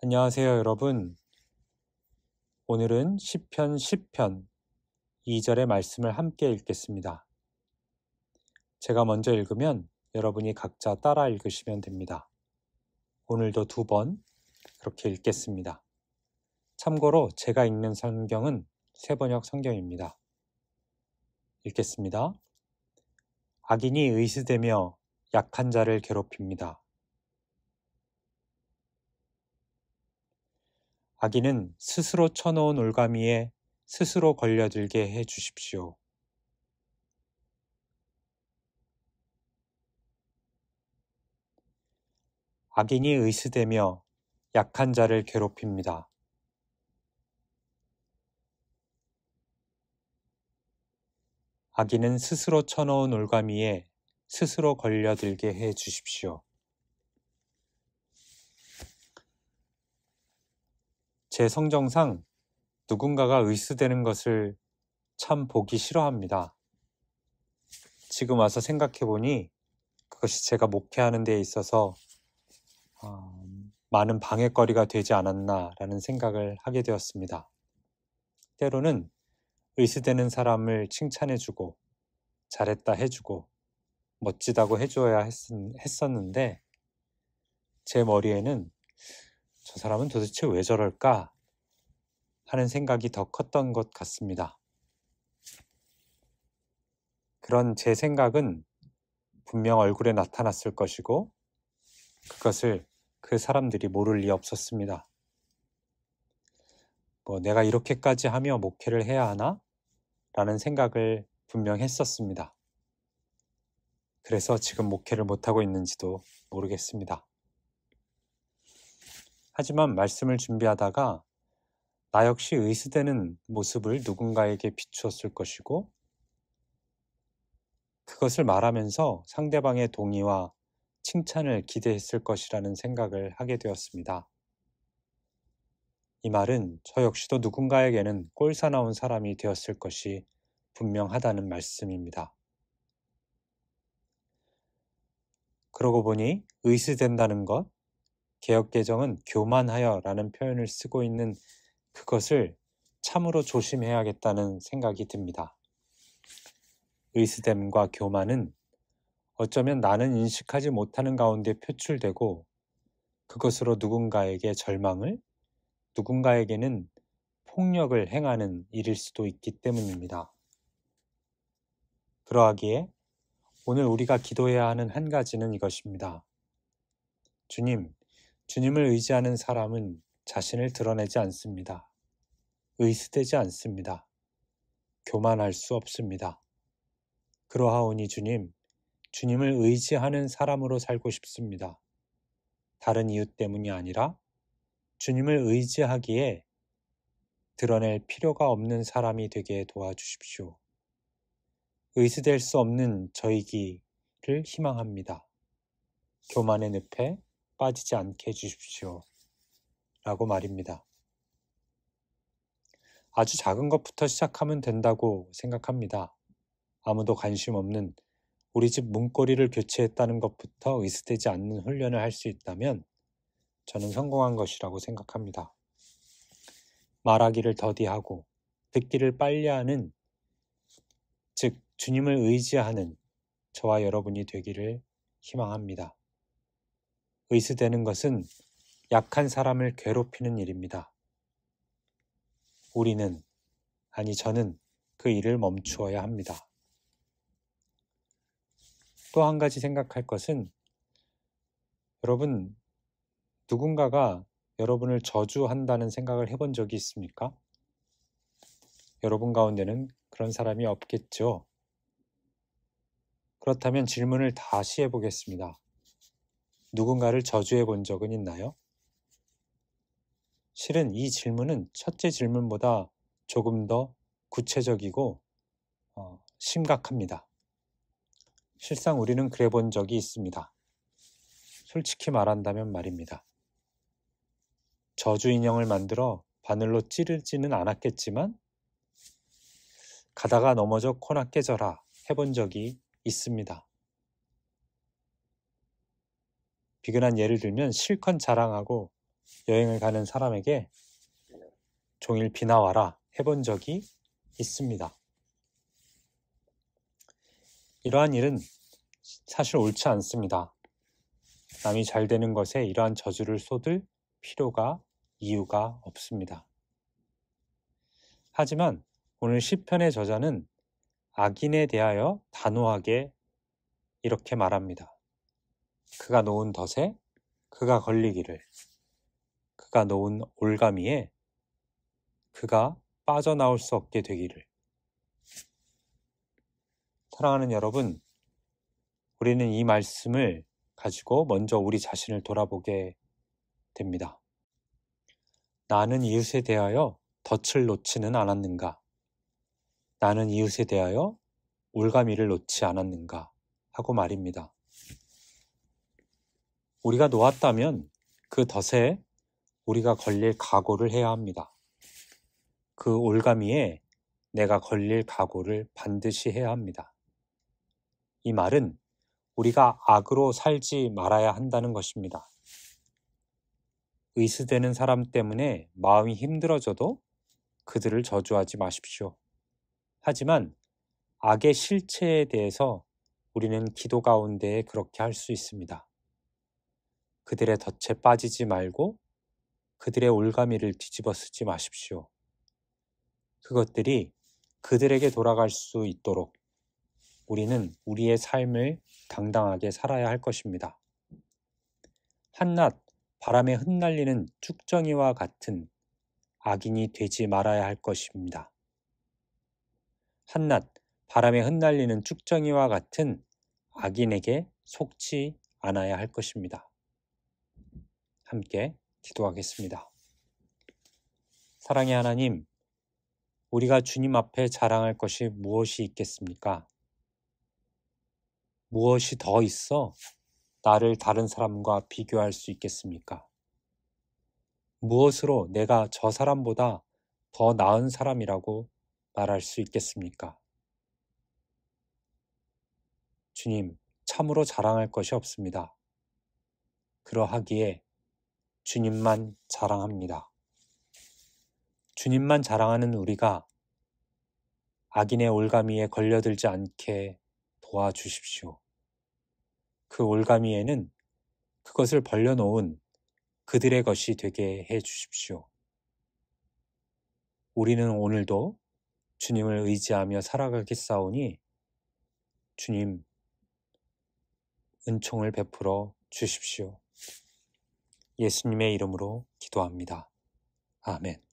안녕하세요, 여러분. 오늘은 시편 10편 2절의 말씀을 함께 읽겠습니다. 제가 먼저 읽으면 여러분이 각자 따라 읽으시면 됩니다. 오늘도 2번 그렇게 읽겠습니다. 참고로 제가 읽는 성경은 새번역 성경입니다. 읽겠습니다. 악인이 의스대며 약한 자를 괴롭힙니다. 악인은 스스로 쳐놓은 올가미에 스스로 걸려들게 해 주십시오. 악인이 의스대며 약한 자를 괴롭힙니다. 악인은 스스로 쳐놓은 올가미에 스스로 걸려들게 해 주십시오. 제 성정상 누군가가 의스대는 것을 참 보기 싫어합니다. 지금 와서 생각해보니 그것이 제가 목회하는 데 있어서 많은 방해거리가 되지 않았나라는 생각을 하게 되었습니다. 때로는 의스대는 사람을 칭찬해주고 잘했다 해주고 멋지다고 해줘야 했었는데 제 머리에는 저 사람은 도대체 왜 저럴까 하는 생각이 더 컸던 것 같습니다. 그런 제 생각은 분명 얼굴에 나타났을 것이고 그것을 그 사람들이 모를 리 없었습니다. 내가 이렇게까지 하며 목회를 해야 하나? 라는 생각을 분명 했었습니다. 그래서 지금 목회를 못하고 있는지도 모르겠습니다. 하지만 말씀을 준비하다가 나 역시 의스대는 모습을 누군가에게 비추었을 것이고 그것을 말하면서 상대방의 동의와 칭찬을 기대했을 것이라는 생각을 하게 되었습니다. 이 말은 저 역시도 누군가에게는 꼴사나운 사람이 되었을 것이 분명하다는 말씀입니다. 그러고 보니 의스된다는 것, 개역개정은 교만하여 라는 표현을 쓰고 있는 그것을 참으로 조심해야겠다는 생각이 듭니다. 의스됨과 교만은 어쩌면 나는 인식하지 못하는 가운데 표출되고 그것으로 누군가에게 절망을, 누군가에게는 폭력을 행하는 일일 수도 있기 때문입니다. 그러하기에 오늘 우리가 기도해야 하는 한 가지는 이것입니다. 주님을 의지하는 사람은 자신을 드러내지 않습니다. 의스되지 않습니다. 교만할 수 없습니다. 그러하오니 주님을 의지하는 사람으로 살고 싶습니다. 다른 이유 때문이 아니라 주님을 의지하기에 드러낼 필요가 없는 사람이 되게 도와주십시오. 의지될 수 없는 저이기를 희망합니다. 교만의 늪에 빠지지 않게 해주십시오. 라고 말입니다. 아주 작은 것부터 시작하면 된다고 생각합니다. 아무도 관심 없는 우리 집 문고리를 교체했다는 것부터 의스되지 않는 훈련을 할 수 있다면 저는 성공한 것이라고 생각합니다. 말하기를 더디하고 듣기를 빨리하는, 즉 주님을 의지하는 저와 여러분이 되기를 희망합니다. 의스되는 것은 약한 사람을 괴롭히는 일입니다. 저는 그 일을 멈추어야 합니다. 또 한 가지 생각할 것은 여러분, 누군가가 여러분을 저주한다는 생각을 해본 적이 있습니까? 여러분 가운데는 그런 사람이 없겠죠. 그렇다면 질문을 다시 해보겠습니다. 누군가를 저주해 본 적은 있나요? 실은 이 질문은 첫째 질문보다 조금 더 구체적이고 심각합니다. 실상 우리는 그래 본 적이 있습니다. 솔직히 말한다면 말입니다. 저주 인형을 만들어 바늘로 찌르지는 않았겠지만 가다가 넘어져 코나 깨져라 해본 적이 있습니다. 비근한 예를 들면 실컷 자랑하고 여행을 가는 사람에게 종일 비나 와라 해본 적이 있습니다. 이러한 일은 사실 옳지 않습니다. 남이 잘 되는 것에 이러한 저주를 쏟을 이유가 없습니다. 하지만 오늘 시편의 저자는 악인에 대하여 단호하게 이렇게 말합니다. 그가 놓은 덫에 그가 걸리기를, 그가 놓은 올가미에 그가 빠져나올 수 없게 되기를. 사랑하는 여러분, 우리는 이 말씀을 가지고 먼저 우리 자신을 돌아보게 됩니다. 나는 이웃에 대하여 덫을 놓지는 않았는가? 나는 이웃에 대하여 올가미를 놓지 않았는가? 하고 말입니다. 우리가 놓았다면 그 덫에 우리가 걸릴 각오를 해야 합니다. 그 올가미에 내가 걸릴 각오를 반드시 해야 합니다. 이 말은 우리가 악으로 살지 말아야 한다는 것입니다. 의스되는 사람 때문에 마음이 힘들어져도 그들을 저주하지 마십시오. 하지만 악의 실체에 대해서 우리는 기도 가운데 그렇게 할 수 있습니다. 그들의 덫에 빠지지 말고 그들의 올가미를 뒤집어 쓰지 마십시오. 그것들이 그들에게 돌아갈 수 있도록 우리는 우리의 삶을 당당하게 살아야 할 것입니다. 한낱 바람에 흩날리는 쭉정이와 같은 악인이 되지 말아야 할 것입니다. 한낱 바람에 흩날리는 쭉정이와 같은 악인에게 속지 않아야 할 것입니다. 함께 기도하겠습니다. 사랑의 하나님, 우리가 주님 앞에 자랑할 것이 무엇이 있겠습니까? 무엇이 더 있어 나를 다른 사람과 비교할 수 있겠습니까? 무엇으로 내가 저 사람보다 더 나은 사람이라고 말할 수 있겠습니까? 주님, 참으로 자랑할 것이 없습니다. 그러하기에 주님만 자랑합니다. 주님만 자랑하는 우리가 악인의 올가미에 걸려들지 않게 도와주십시오. 그 올가미에는 그것을 벌려놓은 그들의 것이 되게 해 주십시오. 우리는 오늘도 주님을 의지하며 살아가겠사오니 주님 은총을 베풀어 주십시오. 예수님의 이름으로 기도합니다. 아멘.